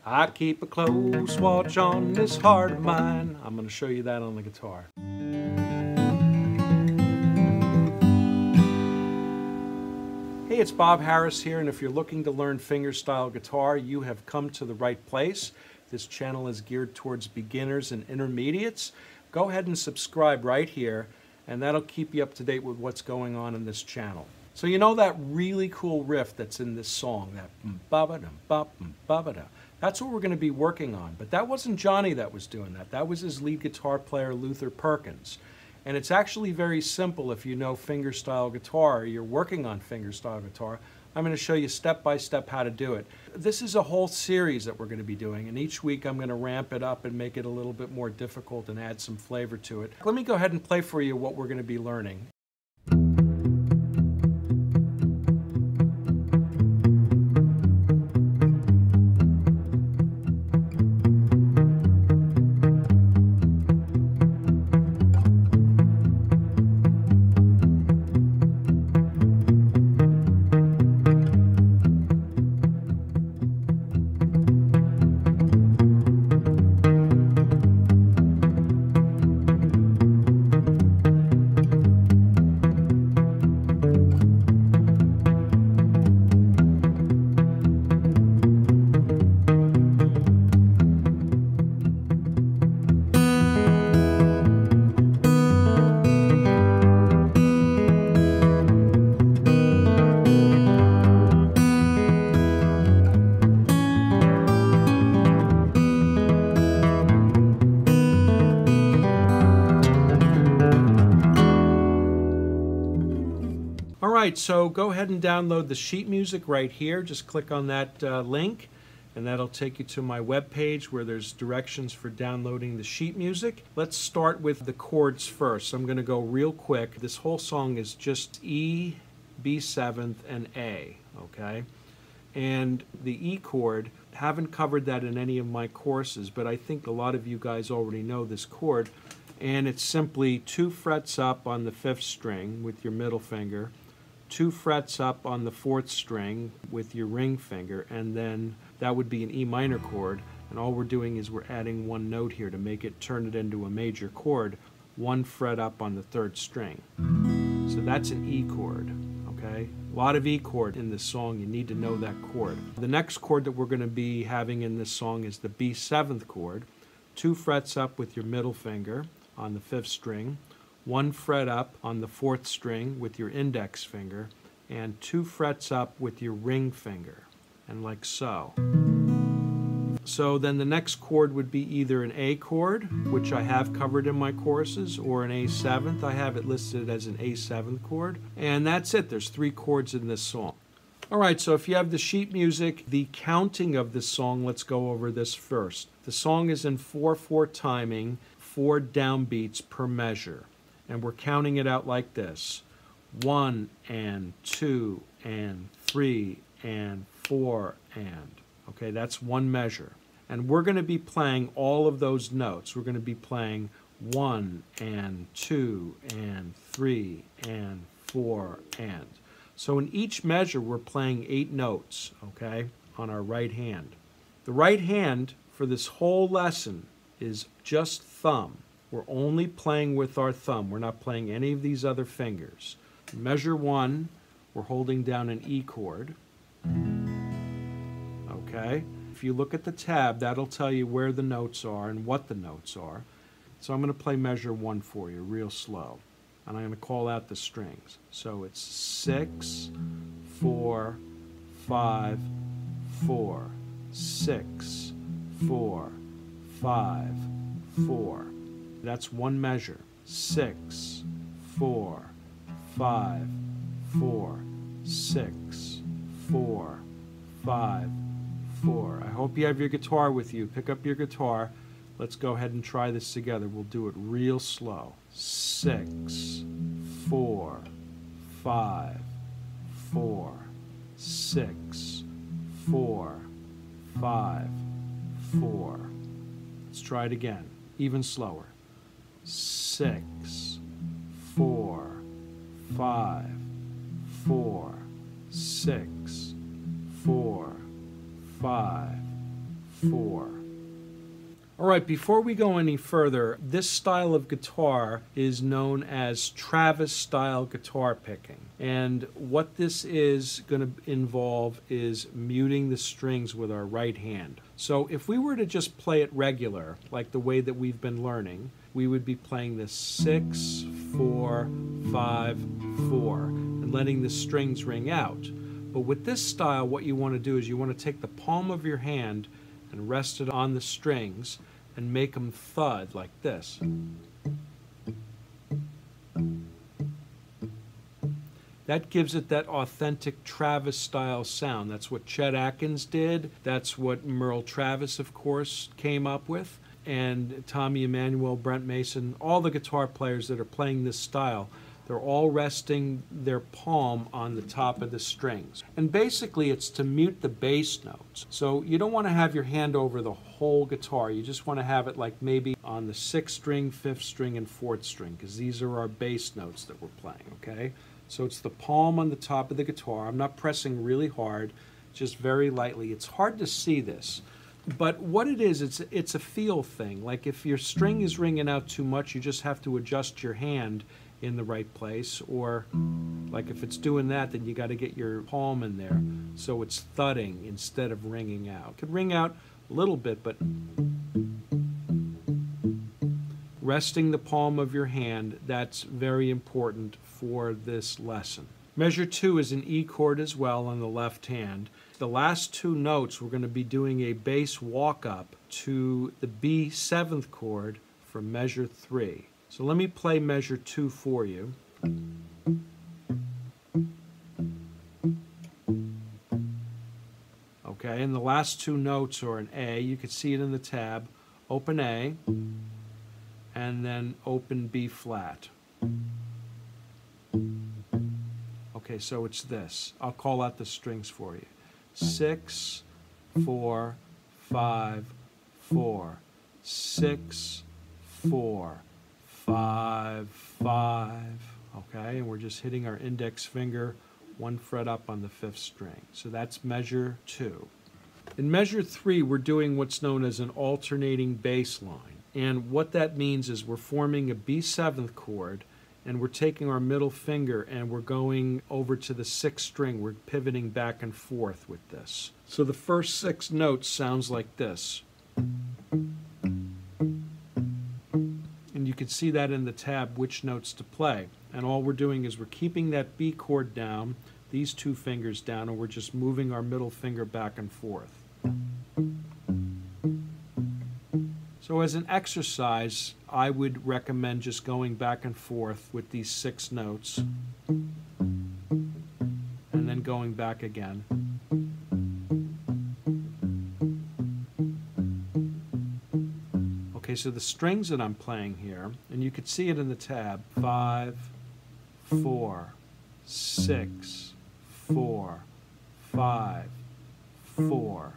I keep a close watch on this heart of mine. I'm going to show you that on the guitar. Hey, it's Bob Harris here, and if you're looking to learn fingerstyle guitar, you have come to the right place. This channel is geared towards beginners and intermediates. Go ahead and subscribe right here, and that'll keep you up to date with what's going on in this channel. So you know that really cool riff that's in this song, that ba-ba-da-ba-ba-da. That's what we're going to be working on. But that wasn't Johnny that was doing that. That was his lead guitar player, Luther Perkins. And it's actually very simple if you know fingerstyle guitar, or you're working on fingerstyle guitar. I'm going to show you step by step how to do it. This is a whole series that we're going to be doing, and each week I'm going to ramp it up and make it a little bit more difficult and add some flavor to it. Let me go ahead and play for you what we're going to be learning. Alright, so go ahead and download the sheet music right here. Just click on that link, and that'll take you to my webpage where there's directions for downloading the sheet music. Let's start with the chords first. I'm going to go real quick. This whole song is just E, B7, and A, okay? And the E chord, haven't covered that in any of my courses, but I think a lot of you guys already know this chord. And it's simply 2 frets up on the 5th string with your middle finger, 2 frets up on the 4th string with your ring finger, and then that would be an E minor chord, and all we're doing is we're adding 1 note here to make it turn it into a major chord, 1 fret up on the 3rd string. So that's an E chord, okay? A lot of E chord in this song. You need to know that chord. The next chord that we're going to be having in this song is the B7th chord, 2 frets up with your middle finger on the 5th string, 1 fret up on the 4th string with your index finger, and 2 frets up with your ring finger, and like so. So then the next chord would be either an A chord, which I have covered in my courses, or an A7th. I have it listed as an A7th chord, and that's it. There's 3 chords in this song. Alright, so if you have the sheet music, the counting of this song, let's go over this first. The song is in 4/4 timing, 4 downbeats per measure. And we're counting it out like this: 1 and 2 and 3 and 4 and. Okay, that's 1 measure. And we're going to be playing all of those notes. We're going to be playing 1 and 2 and 3 and 4 and. So in each measure we're playing 8 notes, okay, on our right hand. The right hand for this whole lesson is just thumb. We're only playing with our thumb. We're not playing any of these other fingers. Measure 1, we're holding down an E chord. Okay? If you look at the tab, that'll tell you where the notes are and what the notes are. So I'm going to play measure 1 for you real slow. And I'm going to call out the strings. So it's 6, 4, 5, 4, 6, 4, 5, 4. That's 1 measure. 6, 4, 5, 4, 6, 4, 5, 4. I hope you have your guitar with you. Pick up your guitar. Let's go ahead and try this together. We'll do it real slow. 6, 4, 5, 4, 6, 4, 5, 4. Let's try it again. Even slower. 6, 4, 5, 4, 6, 4, 5, 4. All right, before we go any further, this style of guitar is known as Travis style guitar picking. And what this is going to involve is muting the strings with our right hand. So if we were to just play it regular, like the way that we've been learning, we would be playing this 6, 4, 5, 4, and letting the strings ring out. But with this style, what you want to do is you want to take the palm of your hand and rest it on the strings and make them thud like this. That gives it that authentic Travis style sound. That's what Chet Atkins did. That's what Merle Travis, of course, came up with. And Tommy Emmanuel, Brent Mason, all the guitar players that are playing this style, they're all resting their palm on the top of the strings. And basically it's to mute the bass notes. So you don't want to have your hand over the whole guitar. You just want to have it like maybe on the 6th string, 5th string, and 4th string, because these are our bass notes that we're playing, okay? So it's the palm on the top of the guitar. I'm not pressing really hard, just very lightly. It's hard to see this. But what it is, it's a feel thing. Like if your string is ringing out too much, you just have to adjust your hand in the right place, or like if it's doing that, then you got to get your palm in there so it's thudding instead of ringing out. It could ring out a little bit, but resting the palm of your hand, that's very important for this lesson. Measure 2 is an E chord as well on the left hand. The last 2 notes, we're going to be doing a bass walk up to the B 7th chord from measure 3. So let me play measure 2 for you. Okay, and the last 2 notes are an A. You can see it in the tab. Open A, and then open B flat. Okay, so it's this. I'll call out the strings for you. 6, 4, 5, 4, 6, 4, 5, 5. Okay, and we're just hitting our index finger 1 fret up on the 5th string. So that's measure 2. In measure 3, we're doing what's known as an alternating bass line. And what that means is we're forming a B 7th chord, and we're taking our middle finger and we're going over to the 6th string. We're pivoting back and forth with this. So the first 6 notes sounds like this. And you can see that in the tab, which notes to play. And all we're doing is we're keeping that B chord down, these 2 fingers down, and we're just moving our middle finger back and forth. So as an exercise, I would recommend just going back and forth with these 6 notes and then going back again. Okay, so the strings that I'm playing here, and you can see it in the tab, 5, 4, 6, 4, 5, 4.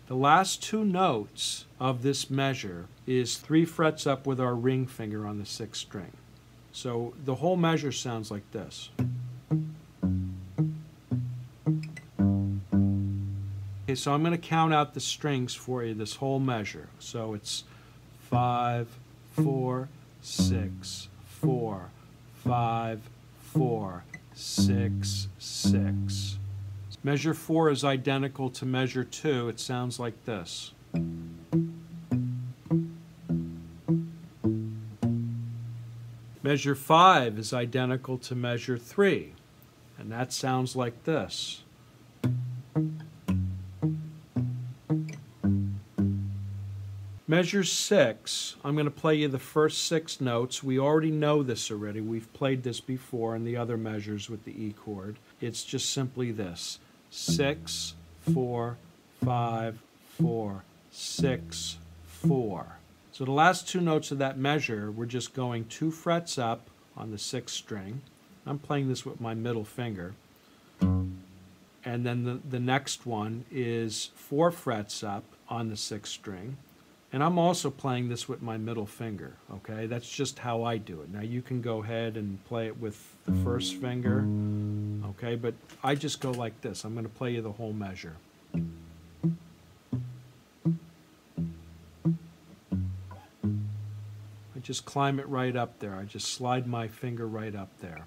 The last 2 notes of this measure is 3 frets up with our ring finger on the 6th string. So the whole measure sounds like this. Okay, so I'm going to count out the strings for you, this whole measure. So it's 5, 4, 6, 4, 5, 4, 6, 6. Measure 4 is identical to measure 2. It sounds like this. Measure 5 is identical to measure 3, and that sounds like this. Measure 6, I'm going to play you the first 6 notes. We already know this already. We've played this before in the other measures with the E chord. It's just simply this. 6, 4, 5, 4, 6, 4. So the last 2 notes of that measure, we're just going 2 frets up on the 6th string. I'm playing this with my middle finger. And then the next one is 4 frets up on the 6th string. And I'm also playing this with my middle finger, okay? That's just how I do it. Now you can go ahead and play it with the first finger, okay? But I just go like this. I'm going to play you the whole measure. just climb it right up there. I just slide my finger right up there.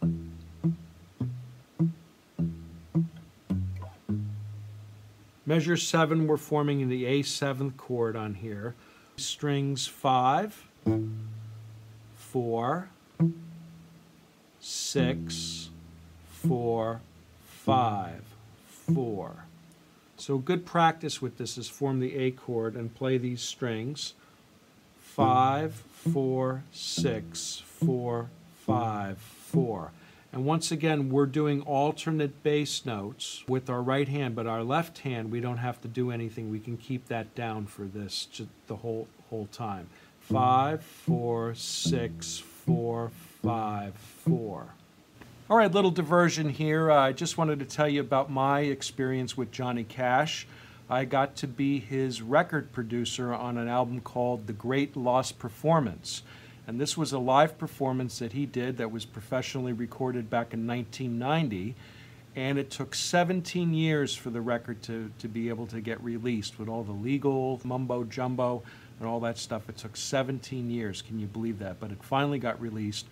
Measure 7, we're forming the A7th chord on here. Strings 5, 4, 6, 4, 5, 4. So good practice with this is form the A chord and play these strings. 5, 4, 6, 4, 5, 4. And once again, we're doing alternate bass notes with our right hand, but our left hand, we don't have to do anything. We can keep that down for this the whole time. 5, 4, 6, 4, 5, 4. All right, little diversion here. I just wanted to tell you about my experience with Johnny Cash. I got to be his record producer on an album called The Great Lost Performance. And this was a live performance that he did that was professionally recorded back in 1990. And it took 17 years for the record to be able to get released with all the legal mumbo jumbo and all that stuff. It took 17 years, can you believe that? But it finally got released.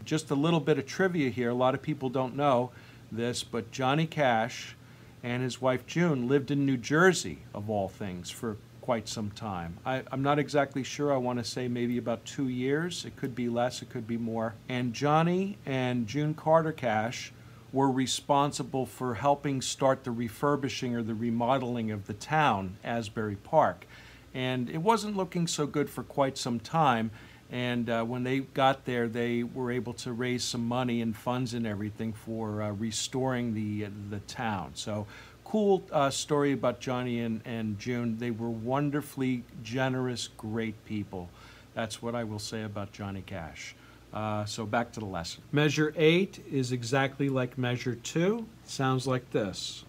Just a little bit of trivia here. A lot of people don't know this, but Johnny Cash and his wife June lived in New Jersey, of all things, for quite some time. I'm not exactly sure. I want to say maybe about 2 years. It could be less, it could be more. And Johnny and June Carter Cash were responsible for helping start the refurbishing or the remodeling of the town, Asbury Park. And it wasn't looking so good for quite some time. And when they got there, they were able to raise some money and funds and everything for restoring the town. So cool story about Johnny and June. They were wonderfully generous, great people. That's what I will say about Johnny Cash. So back to the lesson. Measure 8 is exactly like measure 2. Sounds like this.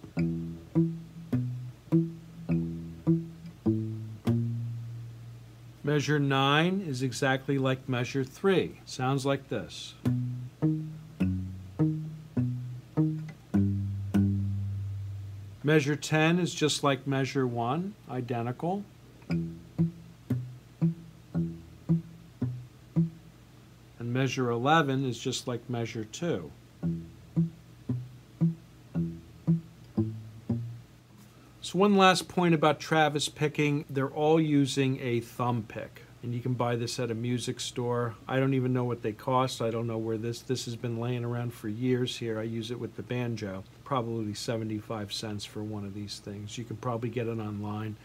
Measure 9 is exactly like measure 3. Sounds like this. Measure 10 is just like measure 1, identical. And measure 11 is just like measure 2. So one last point about Travis picking, they're all using a thumb pick. And you can buy this at a music store. I don't even know what they cost. I don't know where this has been laying around for years here. I use it with the banjo. Probably 75 cents for one of these things. You can probably get it online.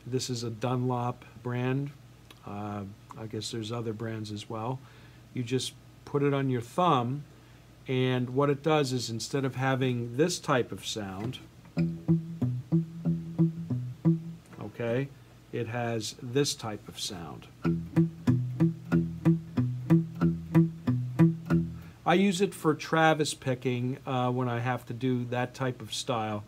This is a Dunlop brand. I guess there's other brands as well. You just put it on your thumb, and what it does is instead of having this type of sound, okay, it has this type of sound. I use it for Travis picking when I have to do that type of style,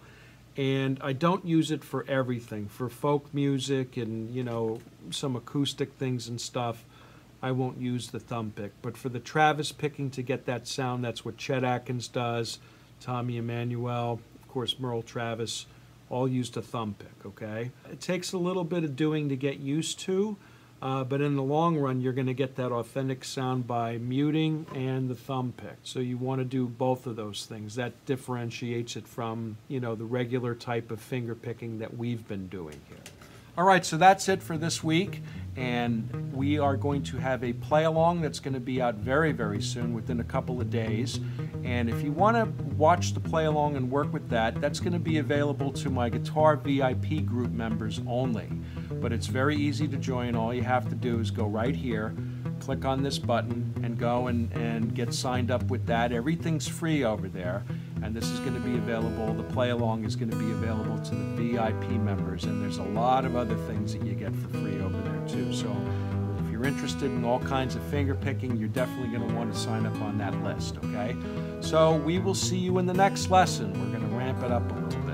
and I don't use it for everything. For folk music and, you know, some acoustic things and stuff, I won't use the thumb pick. But for the Travis picking to get that sound, that's what Chet Atkins does, Tommy Emmanuel, of course Merle Travis, all used a thumb pick, okay? It takes a little bit of doing to get used to, but in the long run, you're going to get that authentic sound by muting and the thumb pick. So you want to do both of those things. That differentiates it from, you know, the regular type of finger picking that we've been doing here. All right, so that's it for this week, and we are going to have a play-along that's going to be out very, very soon, within a couple of days. And if you want to watch the play-along and work with that, that's going to be available to my Guitar VIP group members only. But it's very easy to join. All you have to do is go right here, click on this button, and go and get signed up with that. Everything's free over there. And this is going to be available, the play-along is going to be available to the VIP members, and there's a lot of other things that you get for free over there too. So if you're interested in all kinds of finger picking, you're definitely going to want to sign up on that list, okay? So we will see you in the next lesson. We're going to ramp it up a little bit.